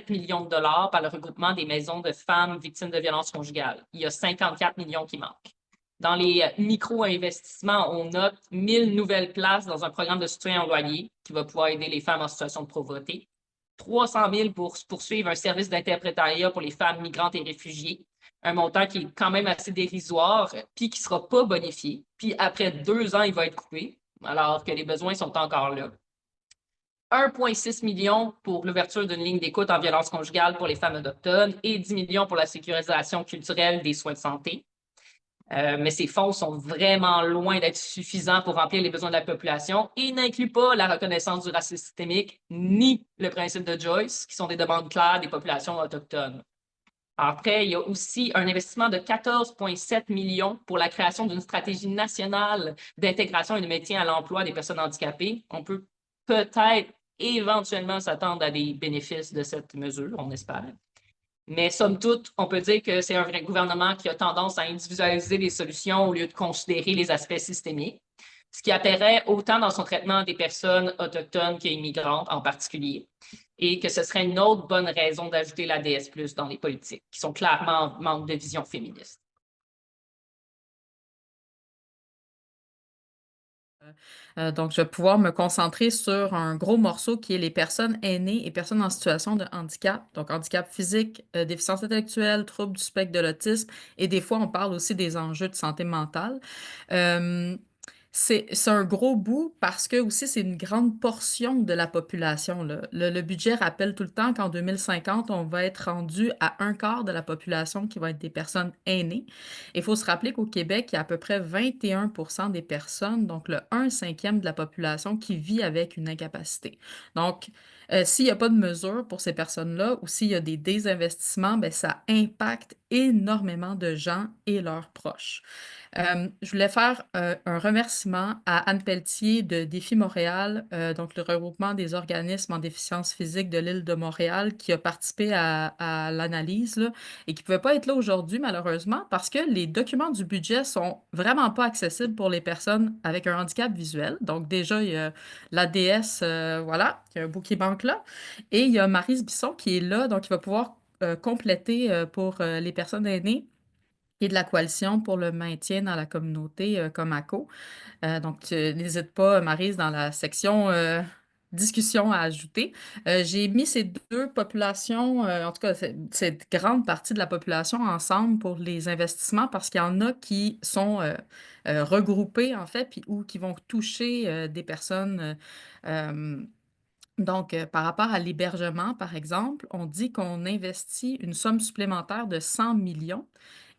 millions de dollars par le regroupement des maisons de femmes victimes de violences conjugales. Il y a 54 millions qui manquent. Dans les micro-investissements, on note 1000 nouvelles places dans un programme de soutien au loyer qui va pouvoir aider les femmes en situation de pauvreté, 300 000 pour poursuivre un service d'interprétariat pour les femmes migrantes et réfugiées, un montant qui est quand même assez dérisoire, puis qui ne sera pas bonifié. Puis après 2 ans, il va être coupé, alors que les besoins sont encore là. 1,6 million pour l'ouverture d'une ligne d'écoute en violence conjugale pour les femmes autochtones et 10 millions pour la sécurisation culturelle des soins de santé. Mais ces fonds sont vraiment loin d'être suffisants pour remplir les besoins de la population et n'incluent pas la reconnaissance du racisme systémique ni le principe de Joyce, qui sont des demandes claires des populations autochtones. Après, il y a aussi un investissement de 14,7 millions pour la création d'une stratégie nationale d'intégration et de maintien à l'emploi des personnes handicapées. On peut peut-être éventuellement s'attendre à des bénéfices de cette mesure, on espère. Mais somme toute, on peut dire que c'est un vrai gouvernement qui a tendance à individualiser les solutions au lieu de considérer les aspects systémiques, ce qui apparaît autant dans son traitement des personnes autochtones qu'immigrantes en particulier, et que ce serait une autre bonne raison d'ajouter l'ADS+ dans les politiques, qui sont clairement en manque de vision féministe. Donc, je vais pouvoir me concentrer sur un gros morceau qui est les personnes aînées et personnes en situation de handicap. Donc, handicap physique, déficience intellectuelle, troubles du spectre de l'autisme et des fois, on parle aussi des enjeux de santé mentale. Euh, c'est un gros bout parce que aussi c'est une grande portion de la population, là. Le budget rappelle tout le temps qu'en 2050, on va être rendu à un quart de la population qui va être des personnes aînées. Il faut se rappeler qu'au Québec, il y a à peu près 21% des personnes, donc le 1/5 de la population qui vit avec une incapacité. Donc, s'il n'y a pas de mesure pour ces personnes-là ou s'il y a des désinvestissements, ben, ça impacte énormément de gens et leurs proches. Je voulais faire un remerciement à Anne Pelletier de Défi Montréal, donc le regroupement des organismes en déficience physique de l'île de Montréal, qui a participé à l'analyse là, et qui ne pouvait pas être là aujourd'hui, malheureusement, parce que les documents du budget sont vraiment pas accessibles pour les personnes avec un handicap visuel. Donc, déjà, il y a l'ADS, voilà, il y a un bout qui manque là. Et il y a Maryse Bisson qui est là, donc il va pouvoir compléter pour les personnes aînées et de la Coalition pour le maintien dans la communauté comme ACO. Donc, n'hésite pas, Maryse, dans la section discussion à ajouter. J'ai mis ces deux populations, en tout cas, cette grande partie de la population ensemble pour les investissements parce qu'il y en a qui sont regroupés, en fait, puis, ou qui vont toucher des personnes. Donc, par rapport à l'hébergement, par exemple, on dit qu'on investit une somme supplémentaire de 100 millions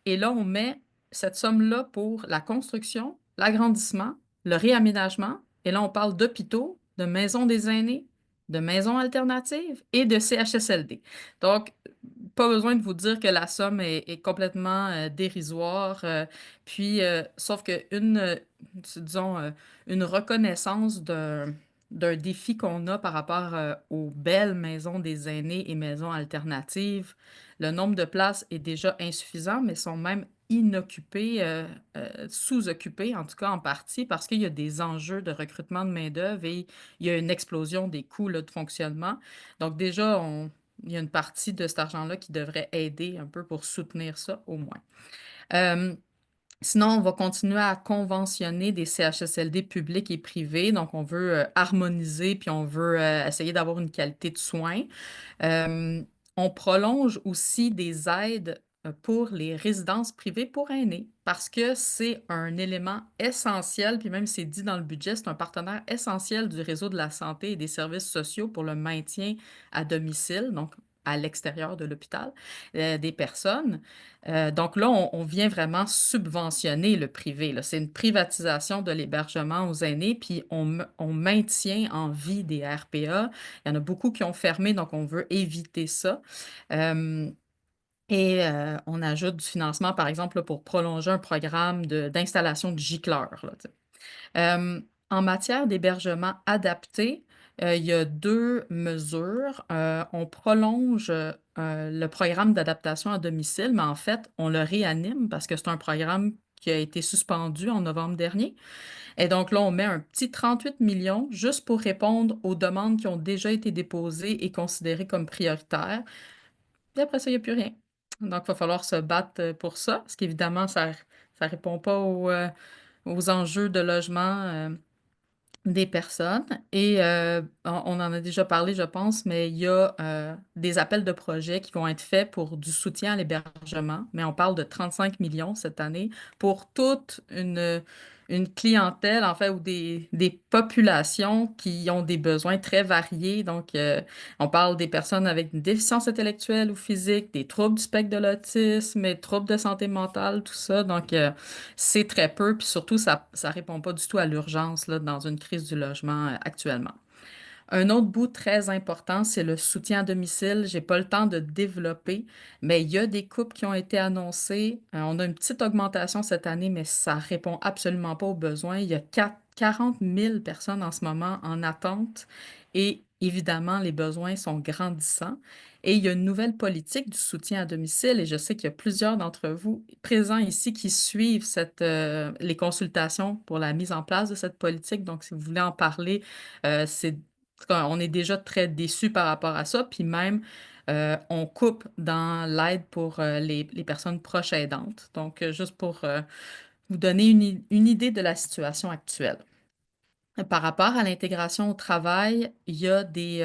et là, on met cette somme-là pour la construction, l'agrandissement, le réaménagement. Et là, on parle d'hôpitaux, de maisons des aînés, de maisons alternatives et de CHSLD. Donc, pas besoin de vous dire que la somme est complètement dérisoire. Puis, sauf que disons, une reconnaissance d'un défi qu'on a par rapport aux belles maisons des aînés et maisons alternatives. Le nombre de places est déjà insuffisant, mais sont même inoccupées, sous-occupées, en tout cas en partie, parce qu'il y a des enjeux de recrutement de main-d'œuvre et il y a une explosion des coûts là, de fonctionnement. Donc déjà, il y a une partie de cet argent-là qui devrait aider un peu pour soutenir ça au moins. Euh, Sinon, on va continuer à conventionner des CHSLD publics et privés. Donc, on veut harmoniser, puis on veut essayer d'avoir une qualité de soins. Euh, on prolonge aussi des aides pour les résidences privées pour aînés parce que c'est un élément essentiel, puis même c'est dit dans le budget, c'est un partenaire essentiel du réseau de la santé et des services sociaux pour le maintien à domicile, donc à l'extérieur de l'hôpital, des personnes. Donc là, on vient vraiment subventionner le privé, là. C'est une privatisation de l'hébergement aux aînés, puis on maintient en vie des RPA. Il y en a beaucoup qui ont fermé, donc on veut éviter ça. Euh, on ajoute du financement, par exemple, là, pour prolonger un programme d'installation de gicleurs, là, tu sais. En matière d'hébergement adapté, il y a deux mesures. On prolonge le programme d'adaptation à domicile, mais en fait, on le réanime parce que c'est un programme qui a été suspendu en novembre dernier. Et donc là, on met un petit 38 millions juste pour répondre aux demandes qui ont déjà été déposées et considérées comme prioritaires. Puis après ça, il n'y a plus rien. Donc, il va falloir se battre pour ça, parce qu'évidemment, ça ne répond pas aux enjeux de logement des personnes. Et on en a déjà parlé, je pense, mais il y a des appels de projets qui vont être faits pour du soutien à l'hébergement. Mais on parle de 35 millions cette année pour toute une clientèle, en fait, ou des populations qui ont des besoins très variés. Donc, on parle des personnes avec une déficience intellectuelle ou physique, des troubles du spectre de l'autisme, des troubles de santé mentale, tout ça. Donc, c'est très peu, puis surtout, ça ne répond pas du tout à l'urgence là, dans une crise du logement actuellement. Un autre bout très important, c'est le soutien à domicile. J'ai pas le temps de développer, mais il y a des coupes qui ont été annoncées. On a une petite augmentation cette année, mais ça répond absolument pas aux besoins. Il y a 40 000 personnes en ce moment en attente et évidemment, les besoins sont grandissants. Et il y a une nouvelle politique du soutien à domicile et je sais qu'il y a plusieurs d'entre vous présents ici qui suivent les consultations pour la mise en place de cette politique. Donc, si vous voulez en parler, c'est on est déjà très déçus par rapport à ça, puis même on coupe dans l'aide pour les personnes proches aidantes. Donc, juste pour vous donner une idée de la situation actuelle. Par rapport à l'intégration au travail, il y a des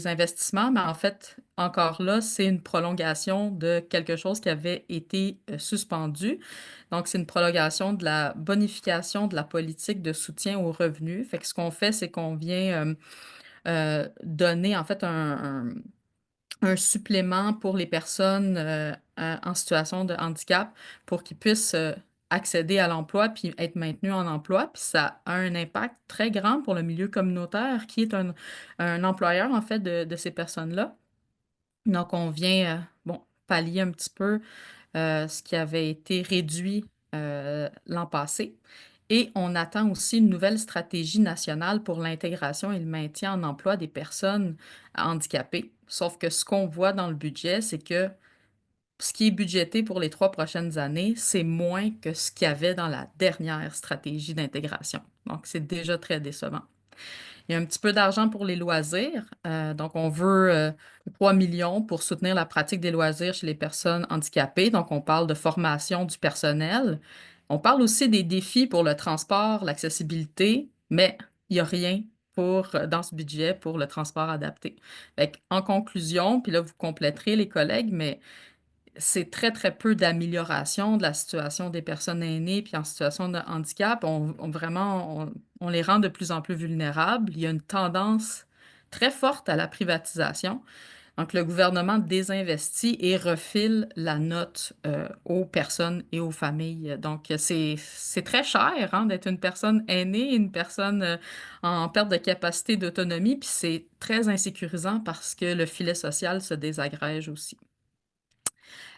investissements, mais en fait, encore là, c'est une prolongation de quelque chose qui avait été suspendu. Donc, c'est une prolongation de la bonification de la politique de soutien aux revenus. Fait que ce qu'on fait, c'est qu'on vient donner en fait un supplément pour les personnes en situation de handicap pour qu'ils puissent accéder à l'emploi puis être maintenus en emploi. Puis ça a un impact très grand pour le milieu communautaire qui est un employeur en fait de ces personnes-là. Donc, on vient bon, pallier un petit peu ce qui avait été réduit l'an passé. Et on attend aussi une nouvelle stratégie nationale pour l'intégration et le maintien en emploi des personnes handicapées. Sauf que ce qu'on voit dans le budget, c'est que ce qui est budgété pour les 3 prochaines années, c'est moins que ce qu'il y avait dans la dernière stratégie d'intégration. Donc, c'est déjà très décevant. Il y a un petit peu d'argent pour les loisirs. Donc, on veut 3 millions pour soutenir la pratique des loisirs chez les personnes handicapées. Donc, on parle de formation du personnel. On parle aussi des défis pour le transport, l'accessibilité, mais il n'y a rien dans ce budget pour le transport adapté. En conclusion, puis là, vous compléterez les collègues, mais c'est très, très peu d'amélioration de la situation des personnes aînées puis en situation de handicap. On les rend de plus en plus vulnérables. Il y a une tendance très forte à la privatisation. Donc, le gouvernement désinvestit et refile la note aux personnes et aux familles. Donc, c'est très cher hein, d'être une personne aînée, une personne en perte de capacité d'autonomie, puis c'est très insécurisant parce que le filet social se désagrège aussi.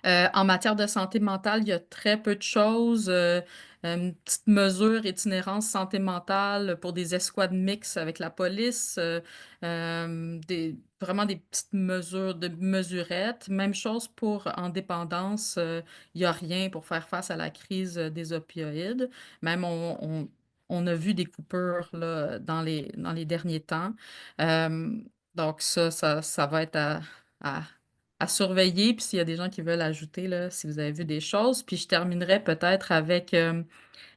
En matière de santé mentale, il y a très peu de choses. Une petite mesure itinérance santé mentale pour des escouades mixtes avec la police, vraiment des petites mesures de mesurettes. Même chose pour en dépendance, il n'y a rien pour faire face à la crise des opioïdes. Même on a vu des coupures là, dans les derniers temps. Euh, donc ça va être à à surveiller. Puis s'il y a des gens qui veulent ajouter, là, si vous avez vu des choses. Puis je terminerai peut-être avec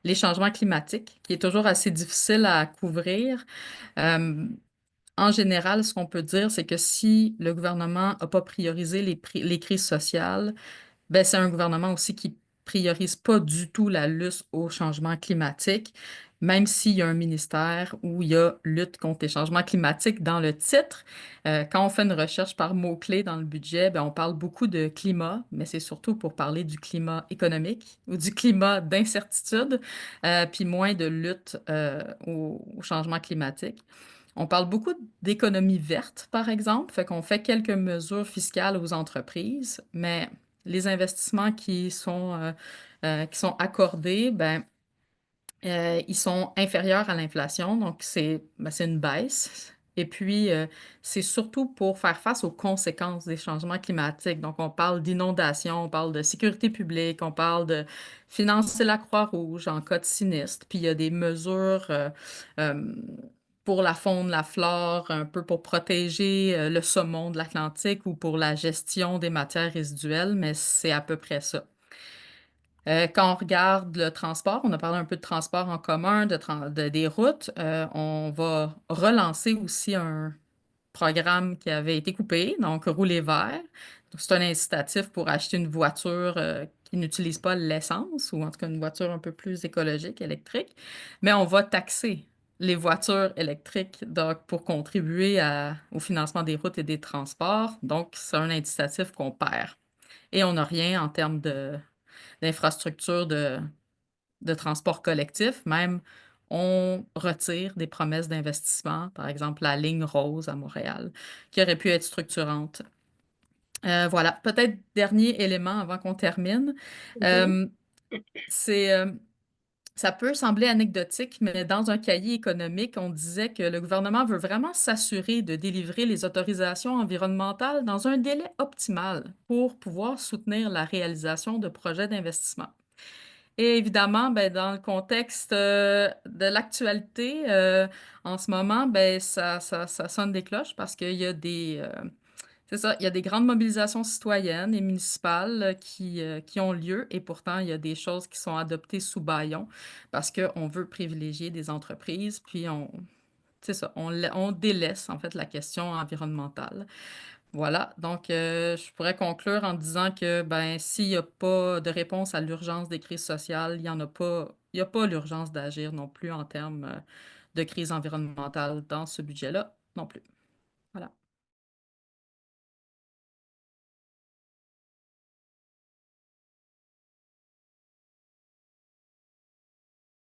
les changements climatiques, qui est toujours assez difficile à couvrir. Euh, En général, ce qu'on peut dire, c'est que si le gouvernement n'a pas priorisé les crises sociales, ben, c'est un gouvernement aussi qui priorise pas du tout la lutte au changement climatique, même s'il y a un ministère où il y a lutte contre les changements climatiques dans le titre. Quand on fait une recherche par mots-clés dans le budget, ben, on parle beaucoup de climat, mais c'est surtout pour parler du climat économique ou du climat d'incertitude, puis moins de lutte au changement climatique. On parle beaucoup d'économie verte, par exemple, fait qu'on fait quelques mesures fiscales aux entreprises, mais les investissements qui sont accordés, ben, ils sont inférieurs à l'inflation, donc c'est une baisse. Et puis, c'est surtout pour faire face aux conséquences des changements climatiques. Donc, on parle d'inondations, on parle de sécurité publique, on parle de financer la Croix-Rouge en cas de sinistre. Puis, il y a des mesures euh, pour la faune, la flore, un peu pour protéger le saumon de l'Atlantique ou pour la gestion des matières résiduelles, mais c'est à peu près ça. Quand on regarde le transport, on a parlé un peu de transport en commun, des routes, on va relancer aussi un programme qui avait été coupé, donc rouler vert. Donc, c'est un incitatif pour acheter une voiture qui n'utilise pas l'essence, ou en tout cas une voiture un peu plus écologique, électrique. Mais on va taxer les voitures électriques donc, pour contribuer au financement des routes et des transports. Donc, c'est un incitatif qu'on perd. Et on n'a rien en termes d'infrastructure de transport collectif. Même, on retire des promesses d'investissement, par exemple la ligne rose à Montréal, qui aurait pu être structurante. Voilà, peut-être dernier élément avant qu'on termine. Mhm. C'est, ça peut sembler anecdotique, mais dans un cahier économique, on disait que le gouvernement veut vraiment s'assurer de délivrer les autorisations environnementales dans un délai optimal pour pouvoir soutenir la réalisation de projets d'investissement. Et évidemment, ben, dans le contexte de l'actualité, en ce moment, ben, ça sonne des cloches parce qu'il y a c'est ça, il y a des grandes mobilisations citoyennes et municipales qui ont lieu et pourtant, il y a des choses qui sont adoptées sous bâillon parce qu'on veut privilégier des entreprises, puis c'est ça, on délaisse en fait la question environnementale. Voilà, donc je pourrais conclure en disant que ben s'il n'y a pas de réponse à l'urgence des crises sociales, il y a pas l'urgence d'agir non plus en termes de crise environnementale dans ce budget-là non plus. Voilà.